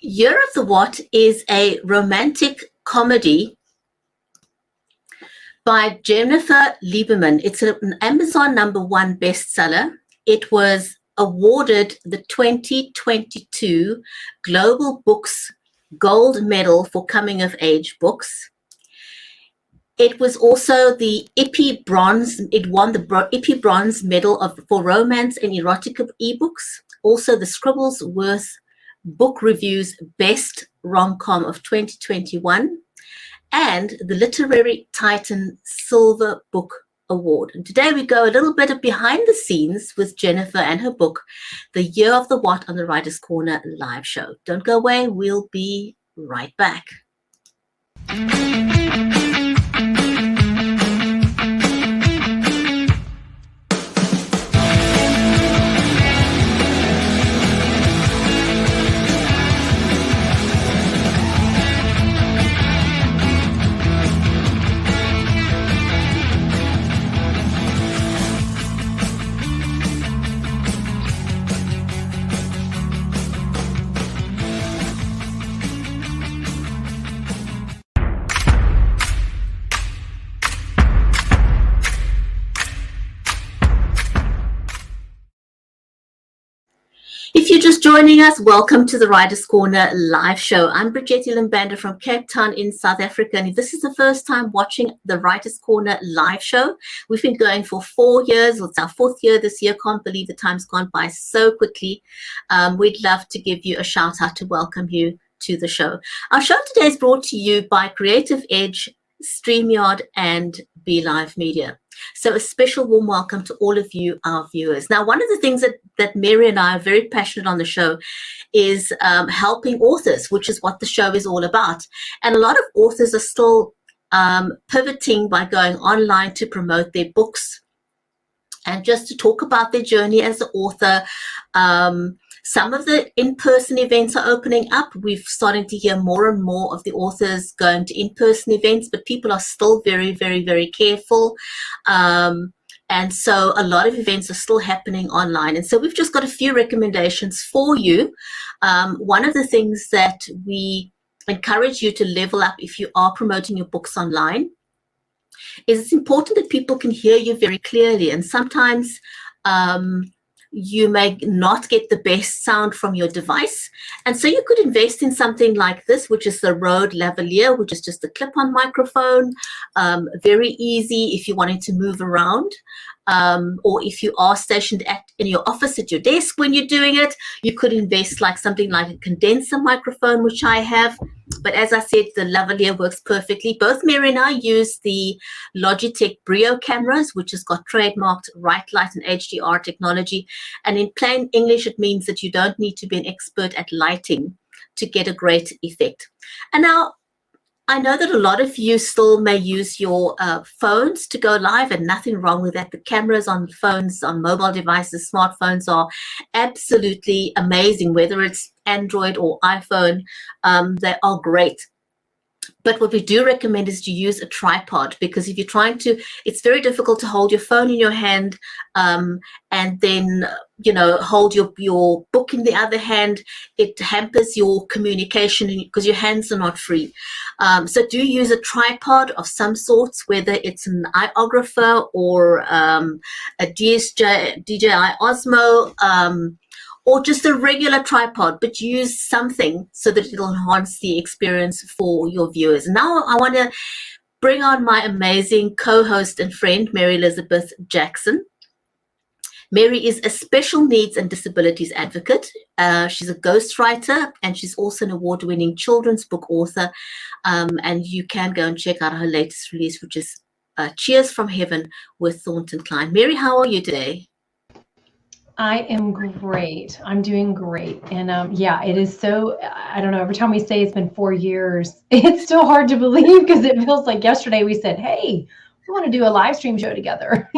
Year of the What is a romantic comedy by Jennifer Lieberman. It's an Amazon #1 bestseller. It was awarded the 2022 Global Books Gold Medal for Coming of Age books. It was also the Ippy Bronze. It won the Ippy Bronze Medal for Romance and Erotica ebooks. Also the Scribblesworth Book Reviews Best Rom-Com of 2021, and the Literary Titan Silver Book Award. And today we go a little bit of behind the scenes with Jennifer and her book, The Year of the What, on the Writers' Corner live show. Don't go away. We'll be right back. If you're just joining us, welcome to the Writers' Corner live show. I'm Bridget Lieberman from Cape Town in South Africa. And if this is the first time watching the Writers' Corner live show, we've been going for 4 years. It's our 4th year this year. Can't believe the time's gone by so quickly. We'd love to give you a shout out to welcome you to the show. Our show today is brought to you by Creative Edge, StreamYard, and BeLive Media. So a special warm welcome to all of you, our viewers. Now, one of the things that Mary and I are very passionate on the show is helping authors, which is what the show is all about. And a lot of authors are still pivoting by going online to promote their books and just to talk about their journey as an author. Some of the in-person events are opening up. We're starting to hear more and more of the authors going to in-person events, but people are still very, very, very careful. And so a lot of events are still happening online. And so we've just got a few recommendations for you. One of the things that we encourage you to level up if you are promoting your books online is it's important that people can hear you very clearly. And sometimes you may not get the best sound from your device. And so you could invest in something like this, which is the Rode Lavalier, which is just a clip-on microphone. Very easy if you wanted to move around. Or if you are stationed in your office at your desk when you're doing it, you could invest like something like a condenser microphone, which I have. But as I said, the lavalier works perfectly. Both Mary and I use the Logitech Brio cameras, which has got trademarked right light and HDR technology. And in plain English, it means that you don't need to be an expert at lighting to get a great effect. And now, I know that a lot of you still may use your phones to go live, and nothing wrong with that. The cameras on phones, on mobile devices, smartphones are absolutely amazing, whether it's Android or iPhone, they are great. But what we do recommend is to use a tripod, because if you're trying to, it's very difficult to hold your phone in your hand and then, hold your book in the other hand. It hampers your communication because your hands are not free. So do use a tripod of some sorts, whether it's an iOgrapher or a DJI Osmo, or just a regular tripod, but use something so that it'll enhance the experience for your viewers. Now I want to bring on my amazing co-host and friend, Mary Elizabeth Jackson. Mary is a special needs and disabilities advocate. She's a ghostwriter, and she's also an award-winning children's book author. And you can go and check out her latest release, which is Cheers from Heaven with Thornton Klein. Mary, how are you today? I am great. I'm doing great. And yeah, it is so, I don't know, every time we say it's been 4 years, it's still hard to believe, because it feels like yesterday we said, hey, we want to do a live stream show together,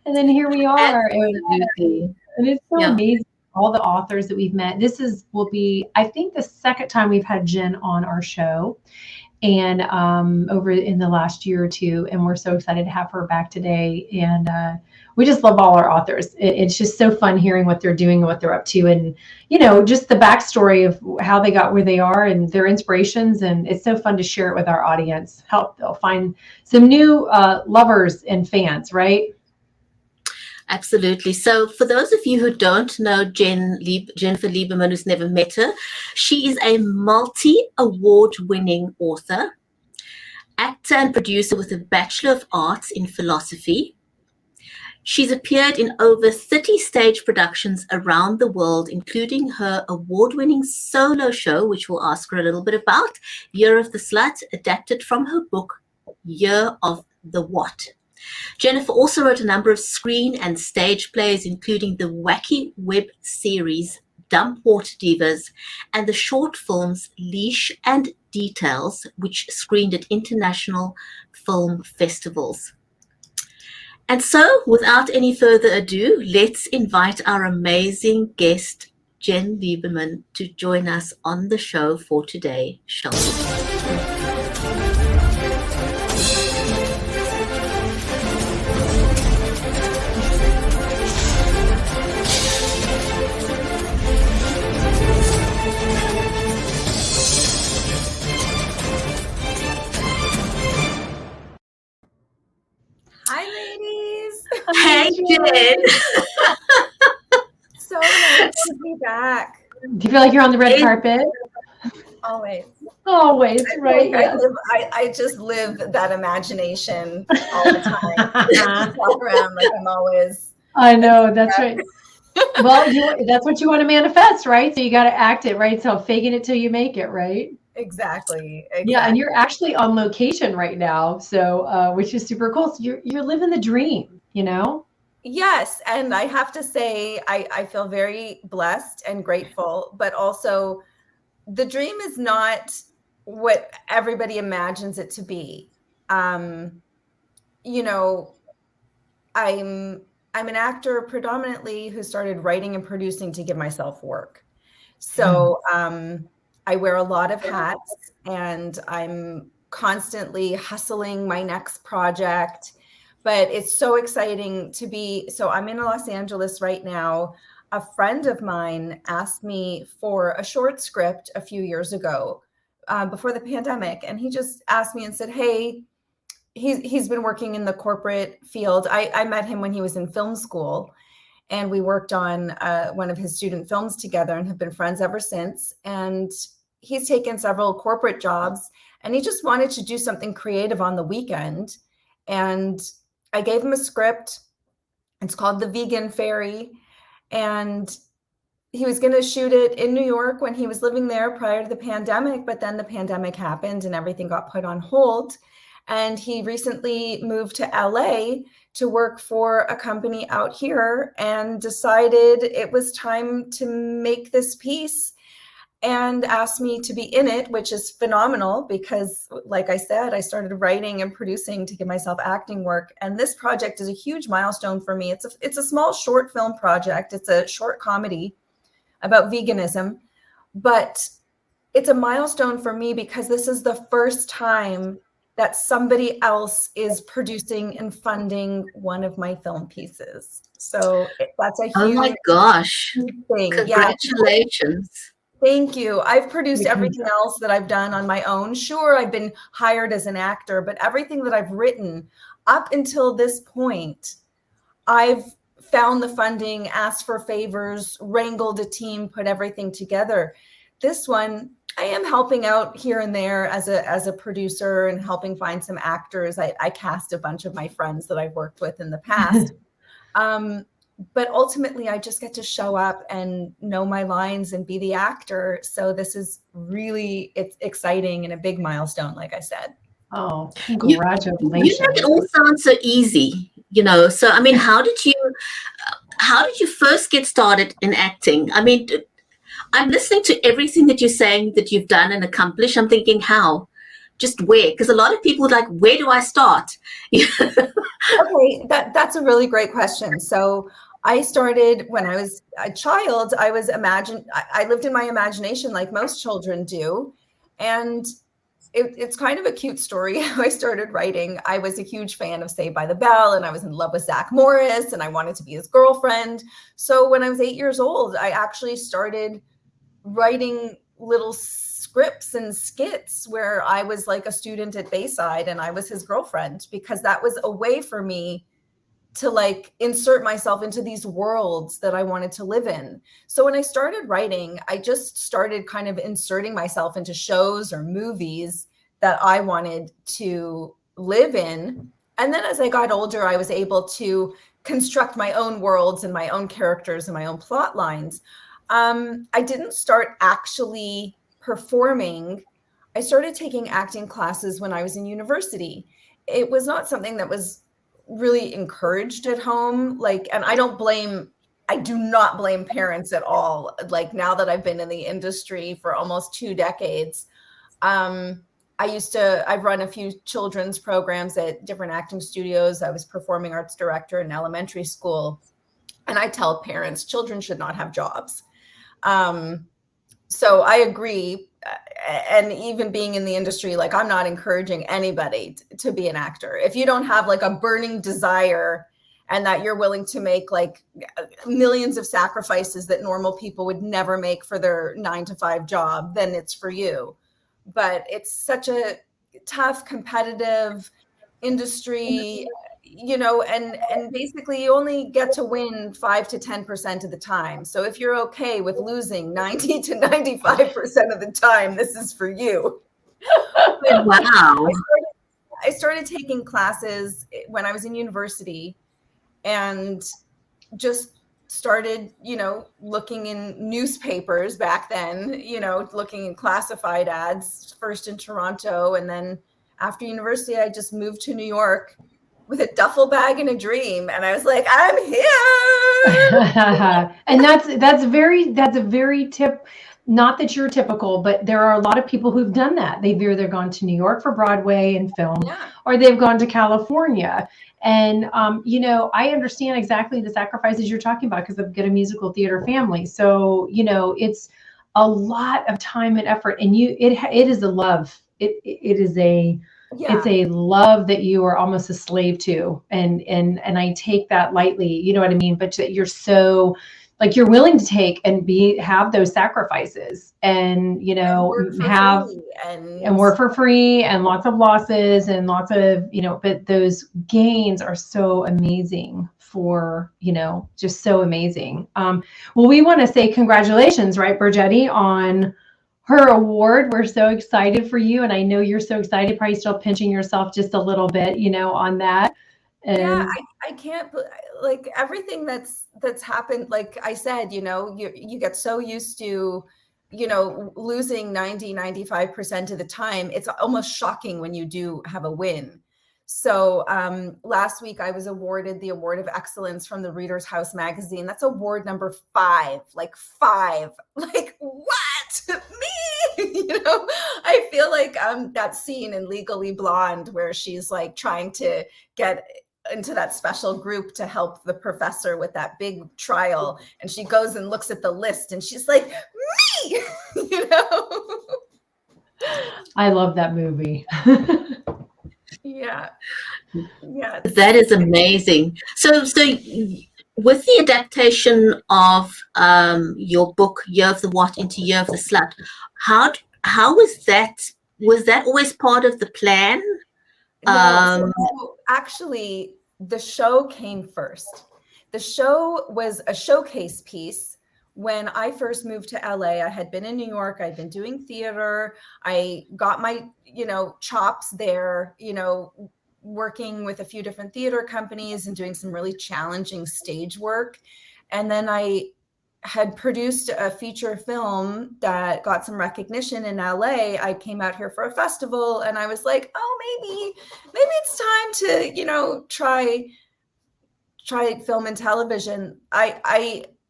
and then here we are. And it's so amazing, all the authors that we've met. This will be, I think, the second time we've had Jen on our show, and over in the last year or two, and we're so excited to have her back today. And we just love all our authors. It's just so fun hearing what they're doing and what they're up to, and just the backstory of how they got where they are and their inspirations. And it's so fun to share it with our audience. They'll find some new lovers and fans, right? Absolutely. So for those of you who don't know Jennifer Lieberman, who's never met her, she is a multi-award-winning author, actor and producer with a Bachelor of Arts in philosophy. She's appeared in over 30 stage productions around the world, including her award-winning solo show, which we'll ask her a little bit about, Year of the Slut, adapted from her book, Year of the What. Jennifer also wrote a number of screen and stage plays, including the wacky web series Dumpwater Divas and the short films Leash and Details, which screened at international film festivals. And so, without any further ado, let's invite our amazing guest, Jen Lieberman, to join us on the show for today, shall we? Hi, ladies. Hey, Jen. So nice to be back. Do you feel like you're on the red carpet? Always. Always, right? Yes. I just live that imagination all the time. I just walk around like I'm always. I know, that's right. Well, that's what you want to manifest, right? So you got to act it, right? So faking it till you make it, right? Exactly. Yeah, and you're actually on location right now, so which is super cool. So you're living the dream, Yes, and I have to say I feel very blessed and grateful, but also the dream is not what everybody imagines it to be. I'm an actor predominantly who started writing and producing to give myself work. So I wear a lot of hats, and I'm constantly hustling my next project, but it's so exciting to be. So I'm in Los Angeles right now. A friend of mine asked me for a short script a few years ago, before the pandemic. And he just asked me and said, hey, he's been working in the corporate field. I met him when he was in film school, and we worked on one of his student films together and have been friends ever since. And he's taken several corporate jobs, and he just wanted to do something creative on the weekend. And I gave him a script. It's called The Vegan Fairy. And he was going to shoot it in New York when he was living there prior to the pandemic. But then the pandemic happened and everything got put on hold. And he recently moved to LA to work for a company out here and decided it was time to make this piece, and asked me to be in it, which is phenomenal because, like I said, I started writing and producing to give myself acting work. And this project is a huge milestone for me. It's a small short film project. It's a short comedy about veganism, but it's a milestone for me because this is the first time that somebody else is producing and funding one of my film pieces. So that's a huge Oh my gosh. thing. Congratulations. Yeah. Thank you. I've produced everything else that I've done on my own. Sure, I've been hired as an actor, but everything that I've written up until this point, I've found the funding, asked for favors, wrangled a team, put everything together. This one, I am helping out here and there as a producer and helping find some actors. I cast a bunch of my friends that I've worked with in the past. But ultimately, I just get to show up and know my lines and be the actor. So this is it's exciting and a big milestone, like I said. Oh, congratulations. You make it all sound so easy, So, I mean, how did you first get started in acting? I mean, I'm listening to everything that you're saying that you've done and accomplished. I'm thinking, how? Just where? Because a lot of people are like, where do I start? Okay, that's a really great question. So I started when I was a child. I lived in my imagination like most children do. And it's kind of a cute story how I started writing. I was a huge fan of Saved by the Bell, and I was in love with Zach Morris, and I wanted to be his girlfriend. So when I was 8 years old, I actually started writing little scripts and skits where I was like a student at Bayside and I was his girlfriend, because that was a way for me to like insert myself into these worlds that I wanted to live in. So when I started writing, I just started kind of inserting myself into shows or movies that I wanted to live in. And then as I got older, I was able to construct my own worlds and my own characters and my own plot lines. I didn't start actually performing. I started taking acting classes when I was in university. It was not something that was really encouraged at home. Like, and I do not blame parents at all. Like, now that I've been in the industry for almost 2 decades, I've run a few children's programs at different acting studios. I was performing arts director in elementary school. And I tell parents, children should not have jobs. So I agree. And even being in the industry, like, I'm not encouraging anybody to be an actor. If you don't have like a burning desire and that you're willing to make like millions of sacrifices that normal people would never make for their 9-to-5 job, then it's for you. But it's such a tough, competitive industry, you know, and basically you only get to win 5 to 10% of the time. So if you're okay with losing 90 to 95% of the time, this is for you. Wow. I started taking classes when I was in university and just started, you know, looking in newspapers back then, you know, looking in classified ads, first in Toronto. And then after university, I just moved to New York with a duffel bag and a dream. And I was like, I'm here. And that's a very not that you're typical, but there are a lot of people who've done that. They've either gone to New York for Broadway and film, or they've gone to California. And, you know, I understand exactly the sacrifices you're talking about because I've got a musical theater family. So, you know, it's a lot of time and effort, and it is a love. It's a love that you are almost a slave to. And I take that lightly, you know what I mean? But you're so, like, you're willing to take and have those sacrifices and, you know, work for free and lots of losses and lots of, you know, but those gains are so amazing for, you know, just so amazing. Well, we want to say congratulations, right, Brigetti, on her award. We're so excited for you. And I know you're so excited, probably still pinching yourself just a little bit, you know, on that. And yeah, I can't, like, everything that's happened. Like I said, you know, you get so used to, you know, losing 90-95% of the time. It's almost shocking when you do have a win. So last week I was awarded the Award of Excellence from the Reader's House magazine. That's award number 5, like 5. Like, what? Me? You know, I feel like that scene in Legally Blonde where she's like trying to get into that special group to help the professor with that big trial, and she goes and looks at the list and she's like, me. You know. I love that movie. Yeah. That is amazing. So with the adaptation of your book Year of the What into Year of the Slut, how was that? Was that always part of the plan? No, so actually, the show came first. The show was a showcase piece. When I first moved to LA, I had been in New York. I'd been doing theater. I got my, you know, chops there, you know, working with a few different theater companies and doing some really challenging stage work. And then I had produced a feature film that got some recognition in LA. I came out here for a festival and I was like, oh, maybe it's time to, you know, try film and television.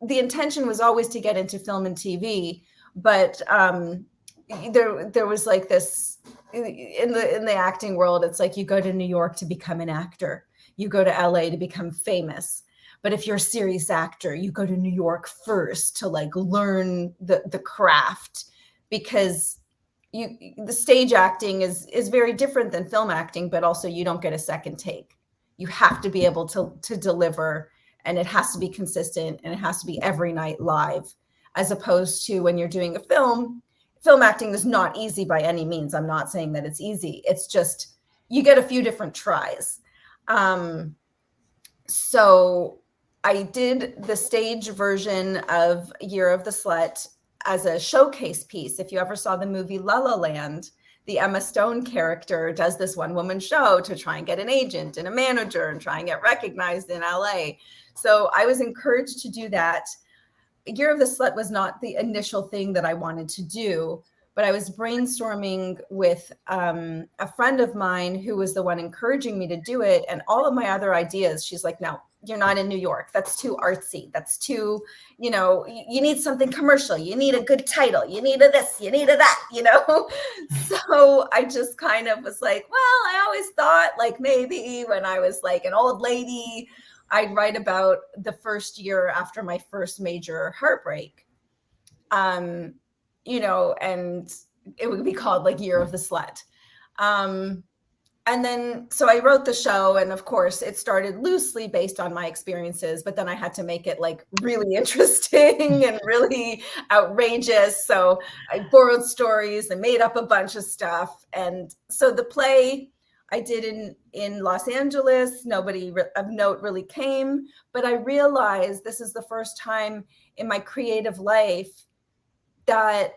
The intention was always to get into film and TV, but there was like this in the acting world. It's like you go to New York to become an actor, you go to LA to become famous. But if you're a serious actor, you go to New York first to like learn the craft, because the stage acting is very different than film acting, but also you don't get a second take. You have to be able to deliver, and it has to be consistent, and it has to be every night live, as opposed to when you're doing a film acting is not easy by any means. I'm not saying that it's easy. It's just, you get a few different tries. So I did the stage version of Year of the Slut as a showcase piece. If you ever saw the movie La La Land, the Emma Stone character does this one-woman show to try and get an agent and a manager and try and get recognized in LA. So I was encouraged to do that. Year of the Slut was not the initial thing that I wanted to do, but I was brainstorming with a friend of mine who was the one encouraging me to do it. And all of my other ideas, she's like, no, you're not in New York. That's too artsy. That's too, you know, you need something commercial. You need a good title. You need a this, you need a that, you know? So I just kind of was like, well, I always thought like maybe when I was like an old lady, I'd write about the first year after my first major heartbreak, you know, and it would be called like Year of the Slut. And then, so I wrote the show, and of course it started loosely based on my experiences, but then I had to make it like really interesting and really outrageous. So I borrowed stories and made up a bunch of stuff. And so the play I did in Los Angeles, nobody of note really came, but I realized this is the first time in my creative life that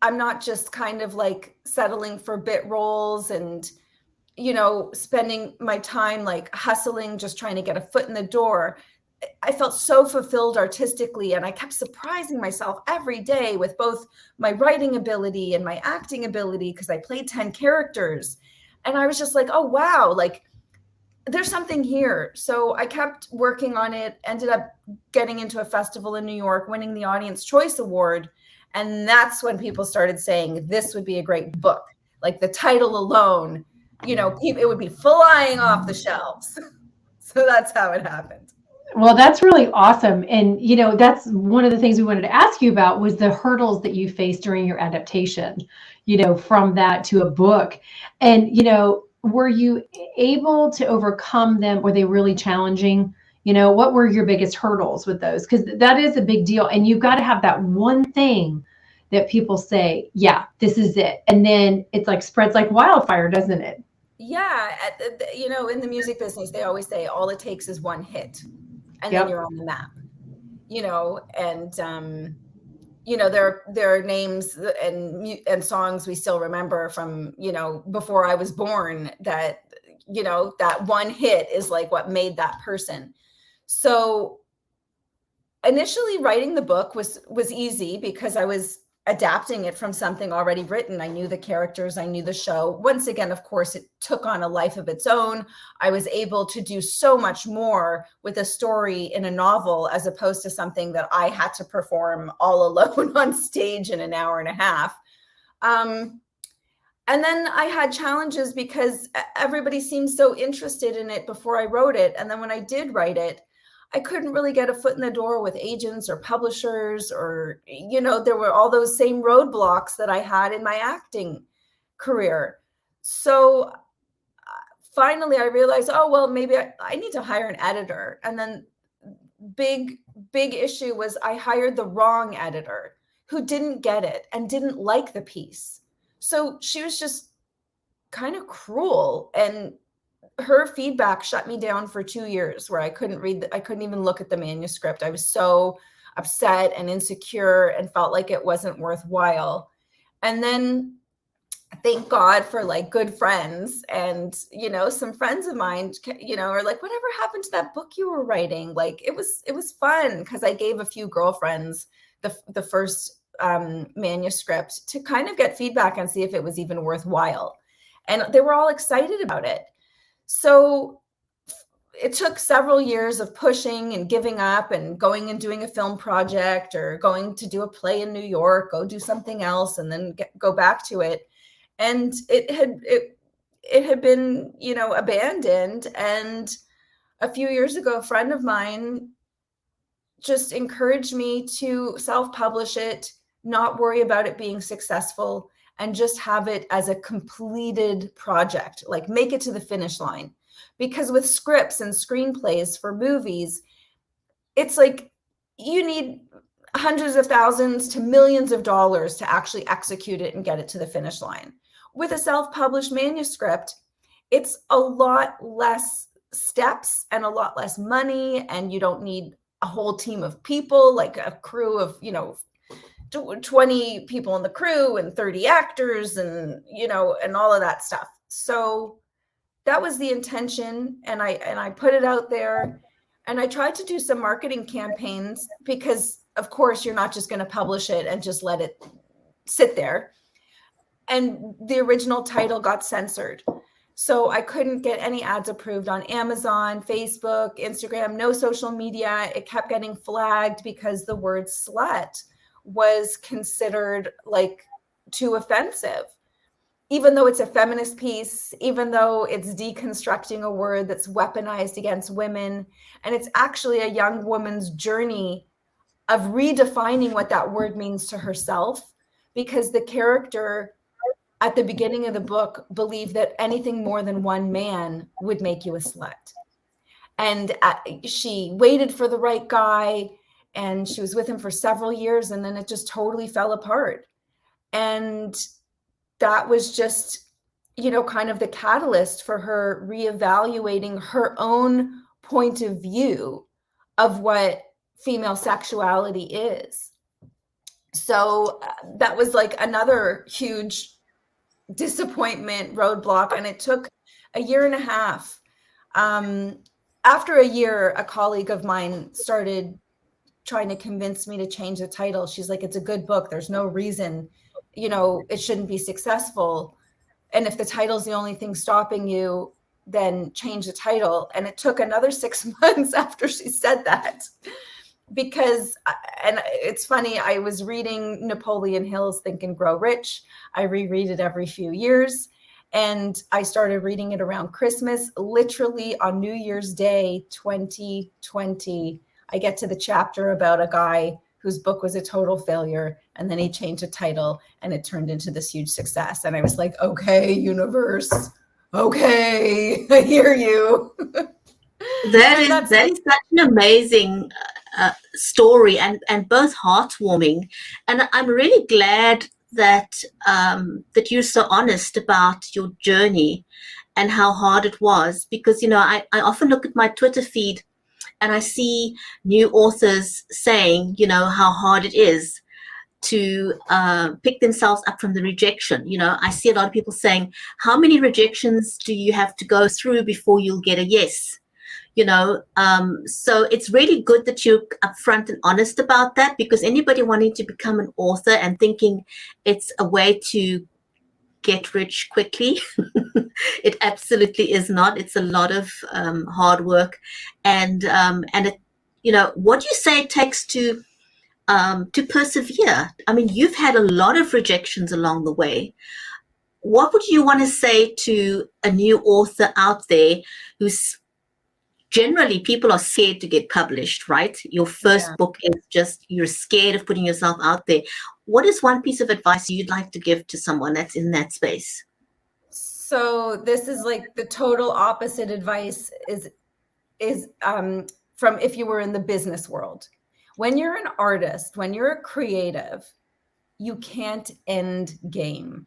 I'm not just kind of like settling for bit roles and, you know, spending my time like hustling, just trying to get a foot in the door. I felt so fulfilled artistically, and I kept surprising myself every day with both my writing ability and my acting ability, because I played 10 characters. And I was just like, oh, wow, like there's something here. So I kept working on it, ended up getting into a festival in New York, winning the Audience Choice Award. And that's when people started saying this would be a great book. Like the title alone, you know, it would be flying off the shelves. So that's how it happened. Well, that's really awesome. And, you know, that's one of the things we wanted to ask you about was the hurdles that you faced during your adaptation, you know, from that to a book. And, you know, were you able to overcome them? Were they really challenging? You know, what were your biggest hurdles with those? Because that is a big deal. And you've got to have that one thing that people say, yeah, this is it. And then it's like spreads like wildfire, doesn't it? Yeah. You know, in the music business, they always say all it takes is one hit, and Yep. then you're on the map, you know, and, you know, there are names and songs we still remember from, you know, before I was born that, you know, that one hit is like what made that person. So initially writing the book was easy because I was adapting it from something already written. I knew the characters, I knew the show. Once again, of course, it took on a life of its own. I was able to do so much more with a story in a novel as opposed to something that I had to perform all alone on stage in an hour and a half. And then I had challenges because everybody seemed so interested in it before I wrote it. And then when I did write it, I couldn't really get a foot in the door with agents or publishers, or, you know, there were all those same roadblocks that I had in my acting career. So finally I realized, oh, well, maybe I need to hire an editor. And then big issue was I hired the wrong editor who didn't get it and didn't like the piece. So she was just kind of cruel, and her feedback shut me down for 2 years where I couldn't I couldn't even look at the manuscript. I was so upset and insecure and felt like it wasn't worthwhile. And then thank God for like good friends, and, you know, some friends of mine, you know, are like, whatever happened to that book you were writing? Like it was fun, because I gave a few girlfriends the first manuscript to kind of get feedback and see if it was even worthwhile. And they were all excited about it. So it took several years of pushing and giving up and going and doing a film project or going to do a play in New York, go do something else, and then go back to it. And it had been, you know, abandoned. And a few years ago, a friend of mine just encouraged me to self-publish it, not worry about it being successful, and just have it as a completed project, like make it to the finish line. Because with scripts and screenplays for movies, it's like you need hundreds of thousands to millions of dollars to actually execute it and get it to the finish line. With a self-published manuscript, it's a lot less steps and a lot less money, and you don't need a whole team of people, like a crew of, 20 people in the crew and 30 actors and, and all of that stuff. So that was the intention. And I put it out there, and I tried to do some marketing campaigns because, of course, you're not just going to publish it and just let it sit there. And the original title got censored. So I couldn't get any ads approved on Amazon, Facebook, Instagram, no social media. It kept getting flagged because the word slut was considered like too offensive, even though it's a feminist piece, even though it's deconstructing a word that's weaponized against women. And it's actually a young woman's journey of redefining what that word means to herself, because the character at the beginning of the book believed that anything more than one man would make you a slut. And she waited for the right guy, and she was with him for several years, and then it just totally fell apart. And that was just, kind of the catalyst for her reevaluating her own point of view of what female sexuality is. So that was like another huge disappointment, roadblock, and it took a year and a half. After a year, a colleague of mine started trying to convince me to change the title. She's like, it's a good book. There's no reason, it shouldn't be successful. And if the title's the only thing stopping you, then change the title. And it took another 6 months after she said that. Because, and it's funny, I was reading Napoleon Hill's Think and Grow Rich. I reread it every few years. And I started reading it around Christmas. Literally on New Year's Day, 2020, I get to the chapter about a guy whose book was a total failure. And then he changed the title, and it turned into this huge success. And I was like, okay, universe. Okay, I hear you. That is such an amazing story, and both heartwarming. And I'm really glad that that you're so honest about your journey and how hard it was, because I often look at my Twitter feed and I see new authors saying how hard it is to pick themselves up from the rejection. I see a lot of people saying, how many rejections do you have to go through before you'll get a yes? So it's really good that you're upfront and honest about that, because anybody wanting to become an author and thinking it's a way to get rich quickly, it absolutely is not. It's a lot of hard work, and it, what do you say it takes to persevere? I mean, you've had a lot of rejections along the way. What would you want to say to a new author out there who's generally, people are scared to get published, right? Your first book is just, you're scared of putting yourself out there. What is one piece of advice you'd like to give to someone that's in that space? So this is like the total opposite advice is from if you were in the business world. When you're an artist, when you're a creative, you can't end game.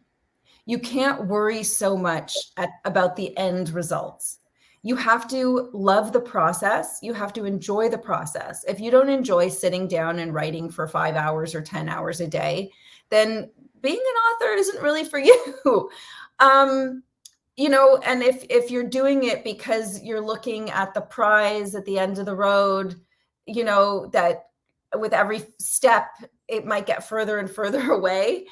You can't worry so much about the end results. You have to love the process. You have to enjoy the process. If you don't enjoy sitting down and writing for 5 hours or 10 hours a day, then being an author isn't really for you. And if you're doing it because you're looking at the prize at the end of the road, that with every step, it might get further and further away.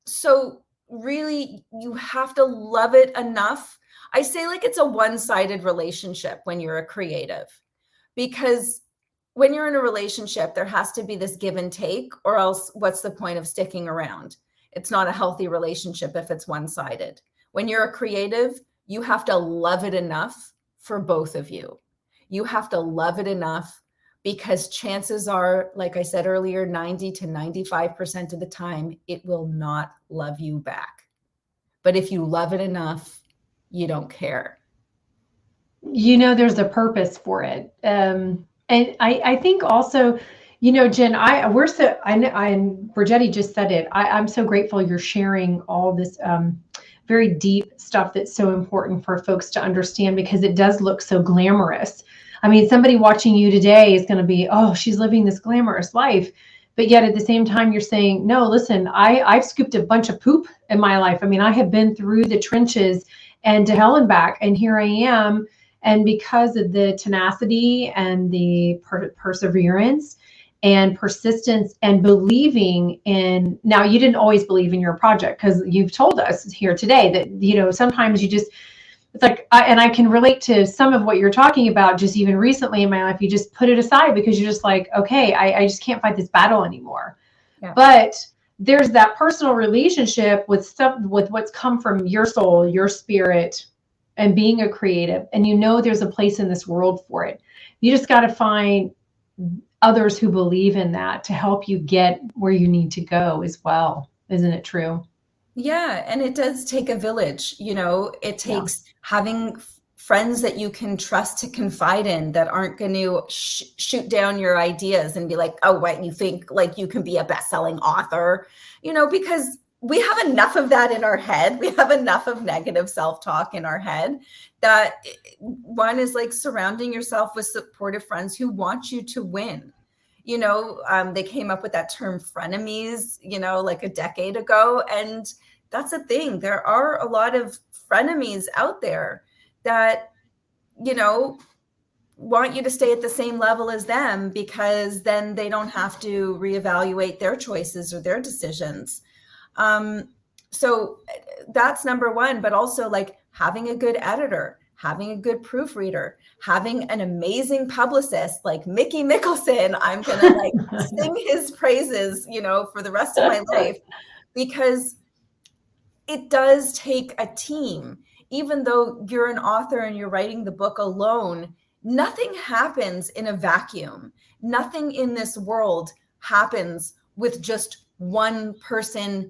So really, you have to love it enough. I say like it's a one-sided relationship when you're a creative, because when you're in a relationship, there has to be this give and take, or else what's the point of sticking around? It's not a healthy relationship if it's one-sided. When you're a creative, you have to love it enough for both of you. You have to love it enough because chances are, like I said earlier, 90 to 95% of the time, it will not love you back. But if you love it enough, you don't care. You know, there's a purpose for it. And I think also, you know, Jen, we're so, and Brigetti just said it. I'm so grateful you're sharing all this very deep stuff that's so important for folks to understand, because it does look so glamorous. I mean, somebody watching you today is going to be, oh, she's living this glamorous life. But yet at the same time, you're saying, no, listen, I've scooped a bunch of poop in my life. I mean, I have been through the trenches and to hell and back, and here I am. And because of the tenacity and the perseverance and persistence and believing in, now you didn't always believe in your project, because you've told us here today that, you know, sometimes you just, it's like, and I can relate to some of what you're talking about, just even recently in my life, you just put it aside because you're just like, okay, I just can't fight this battle anymore. Yeah. But there's that personal relationship with stuff, with what's come from your soul, your spirit, and being a creative. And you know, there's a place in this world for it. You just got to find others who believe in that to help you get where you need to go as well. Isn't it true? Yeah, and it does take a village, you know, it takes having friends that you can trust to confide in, that aren't going to shoot down your ideas and be like, oh, what, you think like you can be a best-selling author, you know, because we have enough of that in our head. We have enough of negative self-talk in our head, that one is like surrounding yourself with supportive friends who want you to win. You know, they came up with that term frenemies, you know, like a decade ago. And that's a thing. There are a lot of frenemies out there that, you know, want you to stay at the same level as them, because then they don't have to reevaluate their choices or their decisions. So that's number one, but also like having a good editor, having a good proofreader, having an amazing publicist like Mickey Mickelson. I'm going to like sing his praises, you know, for the rest of my life, because it does take a team. Even though you're an author and you're writing the book alone, nothing happens in a vacuum. Nothing in this world happens with just one person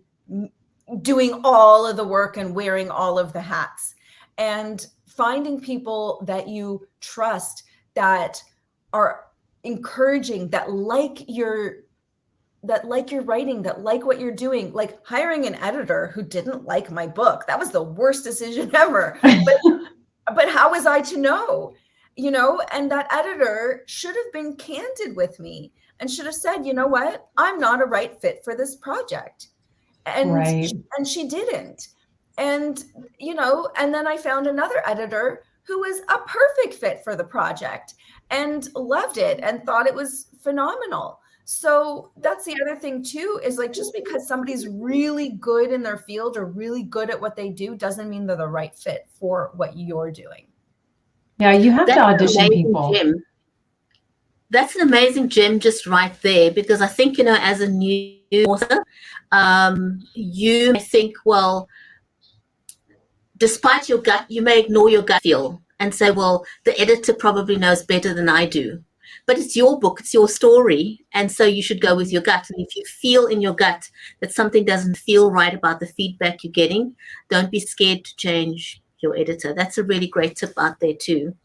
doing all of the work and wearing all of the hats. And finding people that you trust, that are encouraging, that like your writing, that like what you're doing. Like hiring an editor who didn't like my book, that was the worst decision ever. But how was I to know? You know, and that editor should have been candid with me and should have said, you know what, I'm not a right fit for this project. And right. And she didn't. And, you know, and then I found another editor who was a perfect fit for the project and loved it and thought it was phenomenal. So that's the other thing too, is like, just because somebody's really good in their field or really good at what they do doesn't mean they're the right fit for what you're doing. Yeah, you have to audition people. Gem. That's an amazing gem just right there, because I think, you know, as a new author, you may think, well, despite your gut, you may ignore your gut feel and say, well, the editor probably knows better than I do. But it's your book, it's your story, and so you should go with your gut. And if you feel in your gut that something doesn't feel right about the feedback you're getting, don't be scared to change your editor. That's a really great tip out there too.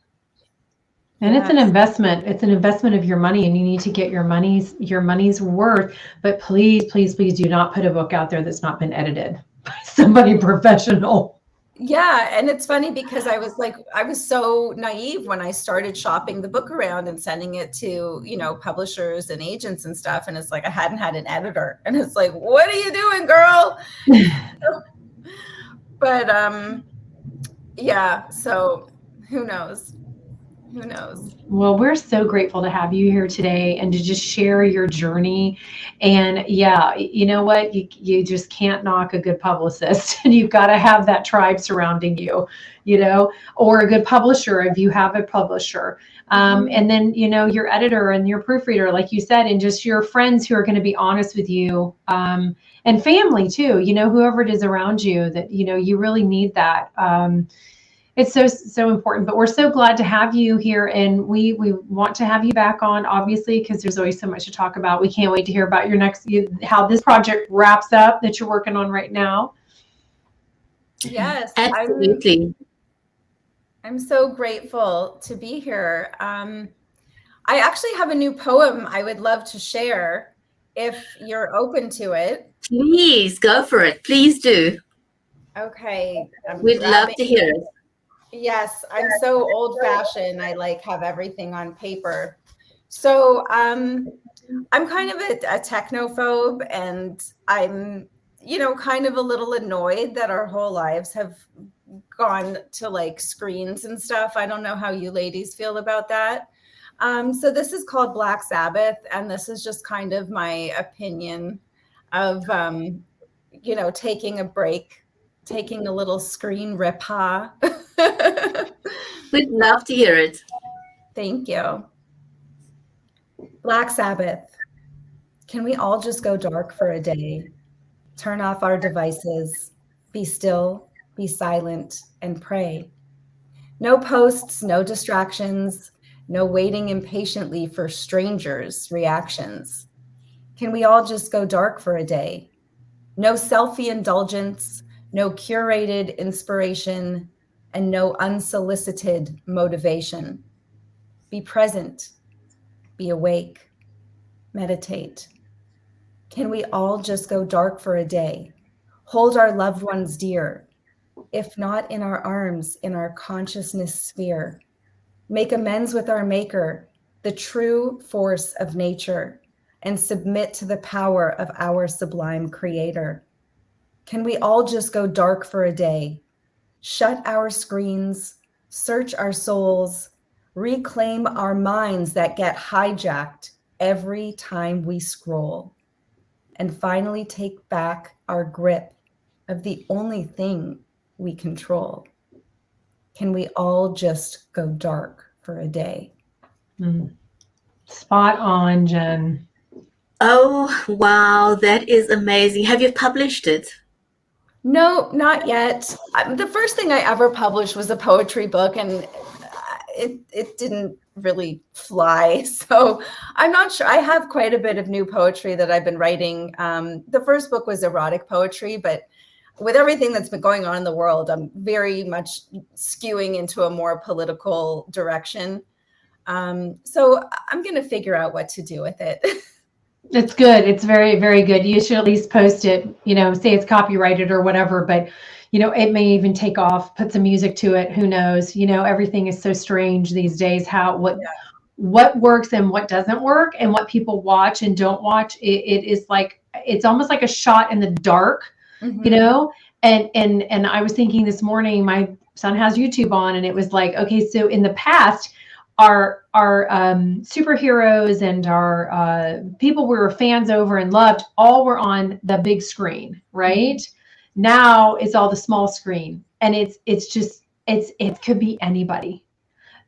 And it's an investment. It's an investment of your money, and you need to get your money's worth. But please, please, please do not put a book out there that's not been edited by somebody professional. Yeah. And it's funny because I was so naive when I started shopping the book around and sending it to, you know, publishers and agents and stuff. And it's like, I hadn't had an editor, and it's like, what are you doing, girl? But, yeah, so who knows? Who knows? Well, we're so grateful to have you here today and to just share your journey. And yeah, you know what? You just can't knock a good publicist, and you've got to have that tribe surrounding you, you know, or a good publisher if you have a publisher. And then, you know, your editor and your proofreader, like you said, and just your friends who are going to be honest with you, and family too, you know, whoever it is around you that, you know, you really need that. It's so important, but we're so glad to have you here, and we want to have you back on, obviously, because there's always so much to talk about. We can't wait to hear about your next, how this project wraps up that you're working on right now. Yes, absolutely. I'm so grateful to be here. I actually have a new poem I would love to share if you're open to it. Please go for it. Please do. Okay. We'd love to hear it. Yes, I'm so old-fashioned. I like have everything on paper. So I'm kind of a technophobe, and I'm, kind of a little annoyed that our whole lives have gone to like screens and stuff. I don't know how you ladies feel about that. So this is called Black Sabbath, and this is just kind of my opinion of, taking a break, taking a little screen rip-ha. We'd love to hear it. Thank you. Black Sabbath. Can we all just go dark for a day? Turn off our devices, be still, be silent, and pray. No posts, no distractions, no waiting impatiently for strangers' reactions. Can we all just go dark for a day? No selfie indulgence, no curated inspiration, and no unsolicited motivation. Be present, be awake, meditate. Can we all just go dark for a day? Hold our loved ones dear, if not in our arms, in our consciousness sphere. Make amends with our maker, the true force of nature, and submit to the power of our sublime creator. Can we all just go dark for a day? Shut our screens, search our souls, reclaim our minds that get hijacked every time we scroll, and finally take back our grip of the only thing we control. Can we all just go dark for a day? Spot on, Jen. Oh, wow. That is amazing. Have you published it? No, not yet. The first thing I ever published was a poetry book, and it didn't really fly. So I'm not sure. I have quite a bit of new poetry that I've been writing. The first book was erotic poetry, but with everything that's been going on in the world, I'm very much skewing into a more political direction. So I'm going to figure out what to do with it. It's good. It's very, very good. You should at least post it, say it's copyrighted or whatever, but it may even take off, put some music to it. Who knows? Everything is so strange these days, what works and what doesn't work, and what people watch and don't watch. It is like, it's almost like a shot in the dark, and I was thinking this morning, my son has YouTube on, and it was like, okay, so in the past, our superheroes and our people we were fans over and loved all were on the big screen, right? Now it's all the small screen, and it could be anybody.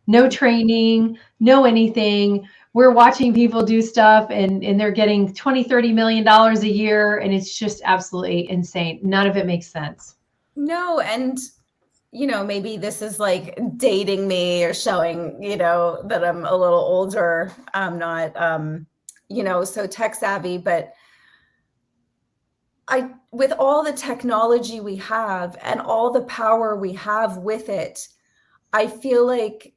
No training, no anything. We're watching people do stuff, and they're getting $20-30 million a year, and it's just absolutely insane. None of it makes sense. No, and maybe this is like dating me or showing, that I'm a little older. I'm not, so tech savvy, but with all the technology we have and all the power we have with it, I feel like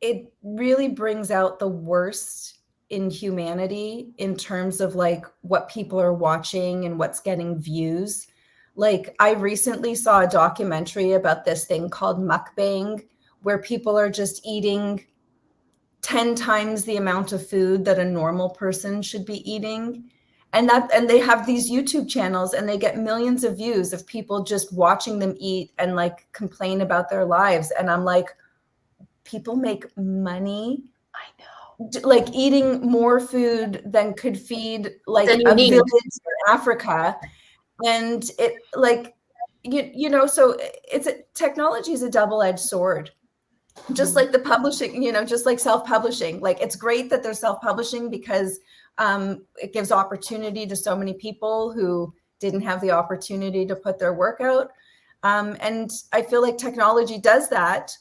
it really brings out the worst in humanity in terms of like what people are watching and what's getting views. Like, I recently saw a documentary about this thing called mukbang, where people are just eating 10 times the amount of food that a normal person should be eating. And they have these YouTube channels, and they get millions of views of people just watching them eat and like complain about their lives. And I'm like, people make money. I know. Like eating more food than could feed like a village in Africa. And it like, so technology is a double-edged sword, just like the publishing, just like self-publishing. Like, it's great that they're self-publishing because it gives opportunity to so many people who didn't have the opportunity to put their work out. And I feel like technology does that,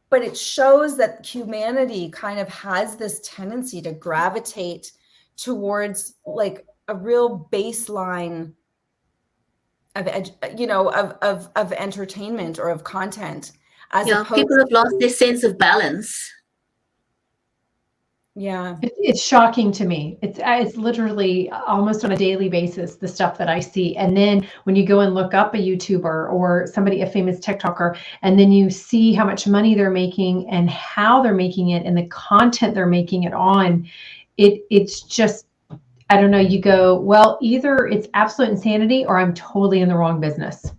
but it shows that humanity kind of has this tendency to gravitate towards like a real baseline of of entertainment or of content, as opposed people have lost their sense of balance. Yeah, it's shocking to me. It's literally almost on a daily basis, the stuff that I see. And then when you go and look up a YouTuber or somebody, a famous TikToker, and then you see how much money they're making and how they're making it and the content they're making it on, it's just, I don't know, you go, well, either it's absolute insanity or I'm totally in the wrong business.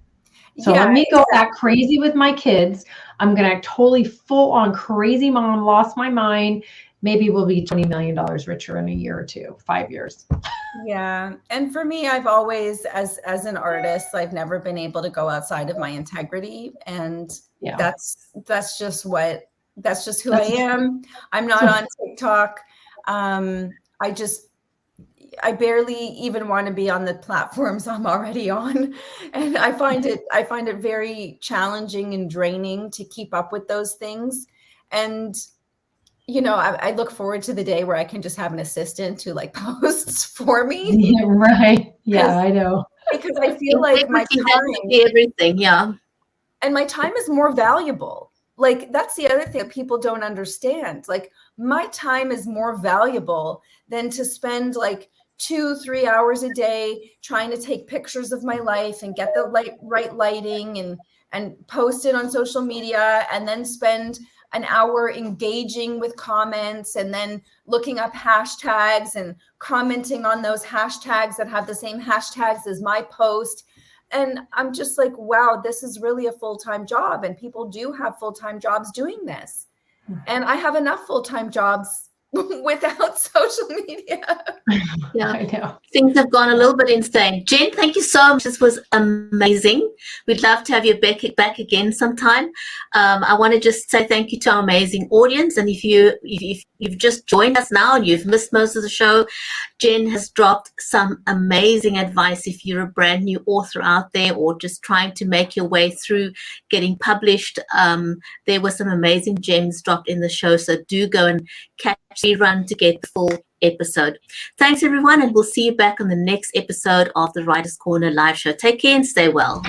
So let me go act crazy with my kids. I'm going to act totally full on crazy mom, lost my mind. Maybe we'll be $20 million richer in a year or two, 5 years. Yeah. And for me, I've always, as an artist, I've never been able to go outside of my integrity. And that's just who I am. I'm not on TikTok. I barely even want to be on the platforms I'm already on. And I find it very challenging and draining to keep up with those things. And I look forward to the day where I can just have an assistant who like posts for me. Yeah, right. Yeah, I know. Because I feel like my time, everything, and my time is more valuable. Like, that's the other thing that people don't understand. Like, my time is more valuable than to spend like 2-3 hours a day trying to take pictures of my life and get the right lighting and post it on social media, and then spend an hour engaging with comments and then looking up hashtags and commenting on those hashtags that have the same hashtags as my post. And I'm just like, wow, this is really a full-time job. And people do have full-time jobs doing this. And I have enough full-time jobs without social media. Yeah, I know. Things have gone a little bit insane. Jen, thank you so much. This was amazing. We'd love to have you back again sometime. I want to just say thank you to our amazing audience. And if you've just joined us now and you've missed most of the show, Jen has dropped some amazing advice if you're a brand new author out there or just trying to make your way through getting published. There were some amazing gems dropped in the show, so do go and catch the run to get the full episode. Thanks everyone, and we'll see you back on the next episode of the Writers Corner live show. Take care and stay well.